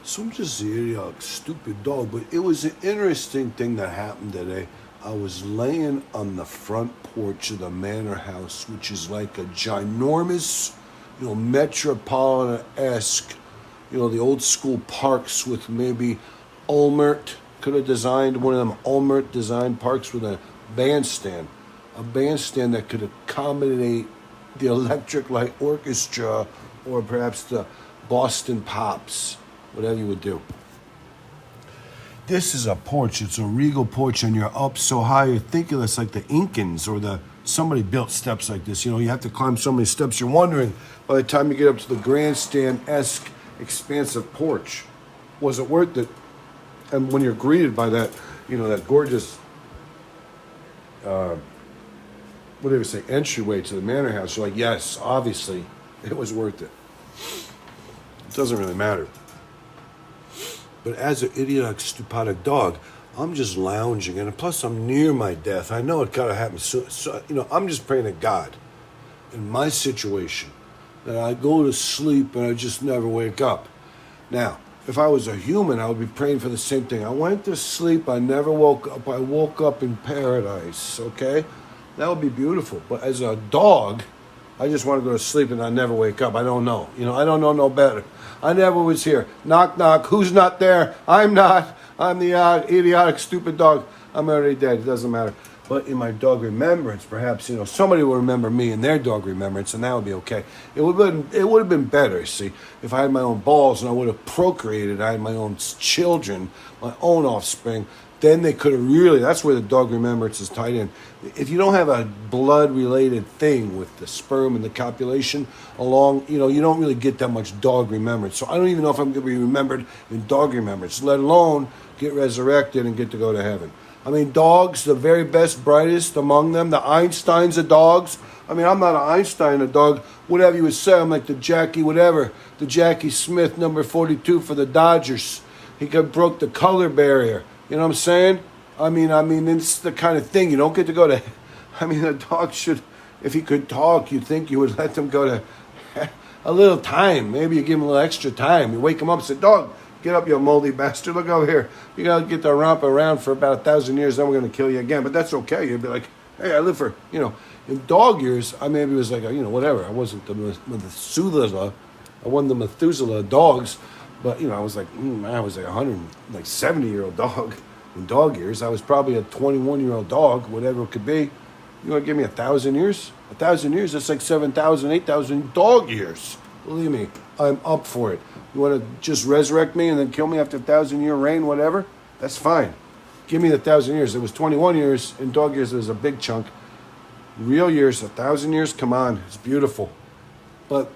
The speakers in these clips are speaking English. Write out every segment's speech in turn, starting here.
So I'm just an idiotic, stupid dog, but it was an interesting thing that happened today. I was laying on the front porch of the manor house, which is like a ginormous, metropolitan-esque, the old school parks with maybe Ulmert could have designed one of them Ulmert designed parks with bandstand, a bandstand that could accommodate the Electric Light Orchestra or perhaps the Boston Pops, whatever you would do. This is a porch. It's a regal porch, and you're up so high. You're thinking it's like the Incans or somebody built steps like this. You have to climb so many steps. You're wondering by the time you get up to the grandstand-esque expansive porch, was it worth it? And when you're greeted by that, that gorgeous, entryway to the manor house, you're like, yes, obviously, it was worth it. It doesn't really matter. But as an idiotic, stupid dog, I'm just lounging, and plus I'm near my death. I know it gotta happen soon. So, I'm just praying to God in my situation that I go to sleep and I just never wake up. Now, if I was a human, I would be praying for the same thing. I went to sleep, I never woke up. I woke up in paradise, okay? That would be beautiful. But as a dog, I just want to go to sleep and I never wake up. I don't know. I don't know no better. I never was here. Knock, knock. Who's not there? I'm not. I'm the idiotic, stupid dog. I'm already dead. It doesn't matter. But in my dog remembrance, perhaps, somebody will remember me in their dog remembrance, and that would be okay. It would have been better, see, if I had my own balls and I would have procreated. I had my own children, my own offspring. Then they could have really, that's where the dog remembrance is tied in. If you don't have a blood-related thing with the sperm and the copulation along, you don't really get that much dog remembrance. So I don't even know if I'm going to be remembered in dog remembrance, let alone get resurrected and get to go to heaven. I mean, dogs, the very best, brightest among them, the Einsteins of dogs. I mean, I'm not an Einstein of dog, whatever you would say. I'm like the Jackie Smith, number 42 for the Dodgers. He broke the color barrier. You know what I'm saying? I mean, it's the kind of thing you don't get to go to. I mean, a dog should, if he could talk, you'd think you would let them go to a little time. Maybe you give him a little extra time. You wake him up and say, dog, get up, you moldy bastard. Look over here. You got to get to romp around for about 1,000 years, then we're going to kill you again. But that's okay. You'd be like, hey, I live for, in dog years, I maybe was like, whatever. I wasn't the Methuselah. I wasn't the Methuselah of dogs. But, I was like, I was like 170-year-old dog. In dog years, I was probably a 21-year-old dog, whatever it could be. You want to give me 1,000 years? 1,000 years, that's like 7,000, 8,000 dog years. Believe me, I'm up for it. You want to just resurrect me and then kill me after 1,000-year reign, whatever? That's fine. Give me the 1,000 years. It was 21 years. In dog years, it was a big chunk. Real years, 1,000 years, come on. It's beautiful. But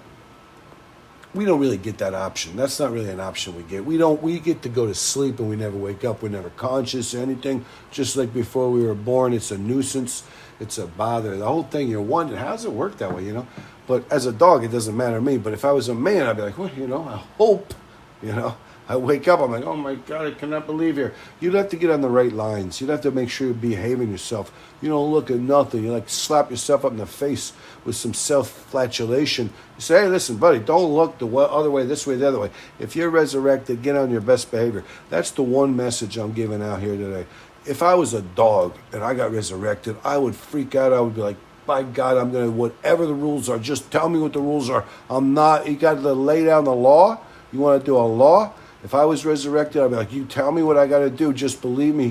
we don't really get that option. That's not really an option we get. We get to go to sleep and we never wake up. We're never conscious or anything. Just like before we were born, it's a nuisance. It's a bother. The whole thing, you're wondering, how does it work that way, But as a dog, it doesn't matter to me. But if I was a man, I'd be like, well, I hope, I wake up, I'm like, oh my God, I cannot believe here. You'd have to get on the right lines. You'd have to make sure you're behaving yourself. You don't look at nothing. You slap yourself up in the face with some self-flatulation. You say, hey, listen, buddy, don't look the other way, this way, the other way. If you're resurrected, get on your best behavior. That's the one message I'm giving out here today. If I was a dog and I got resurrected, I would freak out. I would be like, by God, I'm going to, whatever the rules are, just tell me what the rules are. You got to lay down the law. You want to do a law? If I was resurrected, I'd be like, you tell me what I got to do. Just believe me.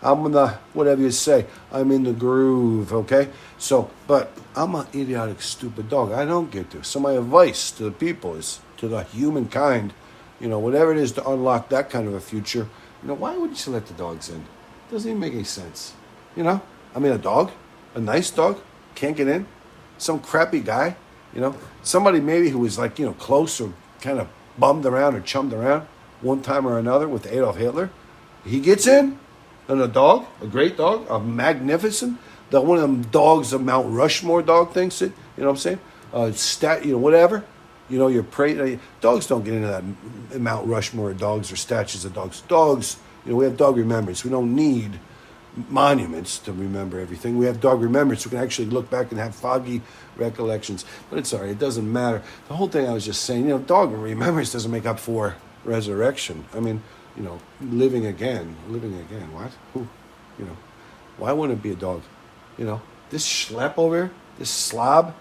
I'm in the, whatever you say, I'm in the groove, okay? So, but I'm an idiotic, stupid dog. I don't get to. So my advice to the people is, to the humankind, whatever it is to unlock that kind of a future, why wouldn't you let the dogs in? It doesn't even make any sense. A dog, a nice dog, can't get in. Some crappy guy, somebody maybe who was close or kind of bummed around or chummed around one time or another with Adolf Hitler. He gets in. And a dog, a great dog, a magnificent, one of them dogs, a Mount Rushmore dog things, you know what I'm saying? Whatever. Your prey. Dogs don't get into that Mount Rushmore of dogs or statues of dogs. Dogs, we have dog remembrance. We don't need monuments to remember everything. We have dog remembrance. We can actually look back and have foggy recollections. But it's all right. It doesn't matter. The whole thing I was just saying, dog remembrance doesn't make up for resurrection. I mean, living again. What? Who? Why wouldn't it be a dog? This schlep over here, this slob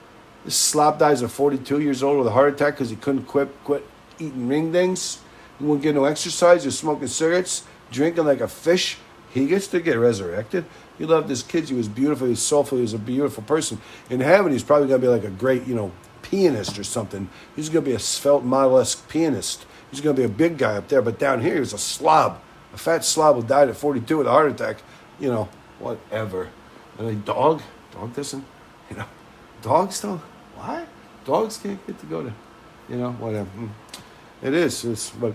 dies at 42 years old with a heart attack because he couldn't quit eating ring things. He wouldn't get no exercise. He was smoking cigarettes, drinking like a fish. He gets to get resurrected. He loved his kids. He was beautiful. He was soulful. He was a beautiful person. In heaven, he's probably going to be like a great, pianist or something. He's going to be a svelte, model-esque pianist. He's going to be a big guy up there. But down here, he was a slob. A fat slob who died at 42 with a heart attack. Whatever. And a dog doesn't, dogs don't, what? Dogs can't get to go to, whatever. It is, but,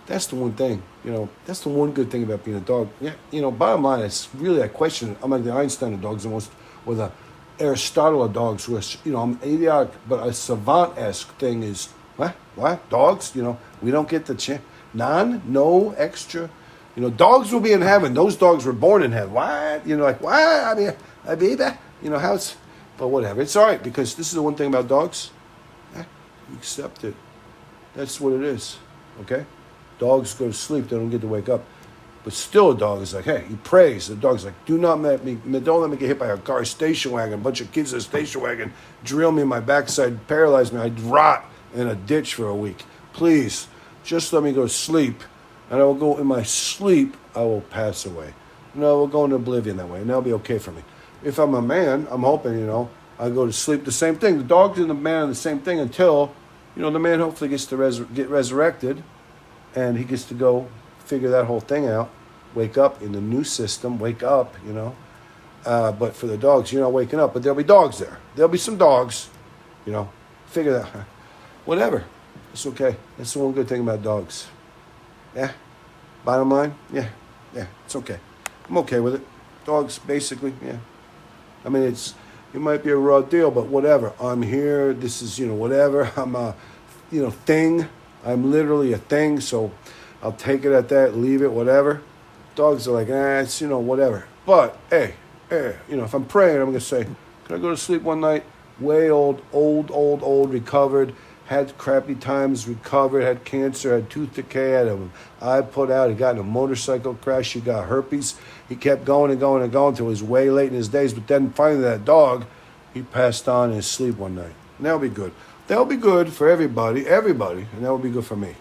that's the one thing, that's the one good thing about being a dog. Yeah, bottom line, it's really, I question it. I'm like the Einstein of dogs almost, or the Aristotle of dogs, which, I'm idiotic, but a savant-esque thing is, what? Dogs, we don't get the chance. No extra. Dogs will be in heaven. Those dogs were born in heaven. What? What? I mean, a baby. How it's, but whatever. It's all right because this is the one thing about dogs. You accept it. That's what it is. Okay? Dogs go to sleep. They don't get to wake up. But still a dog is like, hey, he prays. The dog's like, don't let me get hit by a car, station wagon, a bunch of kids in a station wagon, drill me in my backside, paralyze me. I'd rot in a ditch for a week. Please, just let me go to sleep. And I will go in my sleep, I will pass away. I will go into oblivion that way, and that'll be okay for me. If I'm a man, I'm hoping, I go to sleep the same thing. The dog and the man are the same thing until, the man hopefully gets to get resurrected, and he gets to go figure that whole thing out, wake up in the new system, wake up, But for the dogs, you're not waking up, but there'll be dogs there. There'll be some dogs, figure that out. Whatever. It's okay. That's the one good thing about dogs. Yeah. Bottom line, yeah, it's okay. I'm okay with it. Dogs, basically, yeah. I mean, it might be a raw deal, but whatever. I'm here. This is, whatever. I'm a, thing. I'm literally a thing, so I'll take it at that, leave it, whatever. Dogs are like, it's, whatever. But, hey, if I'm praying, I'm going to say, can I go to sleep one night? Way old, recovered. Had crappy times, recovered, had cancer, had tooth decay, had an eye put out, he got in a motorcycle crash, he got herpes. He kept going until it was way late in his days. But then finally that dog, he passed on in his sleep one night. And that'll be good. That'll be good for everybody, and that'll be good for me.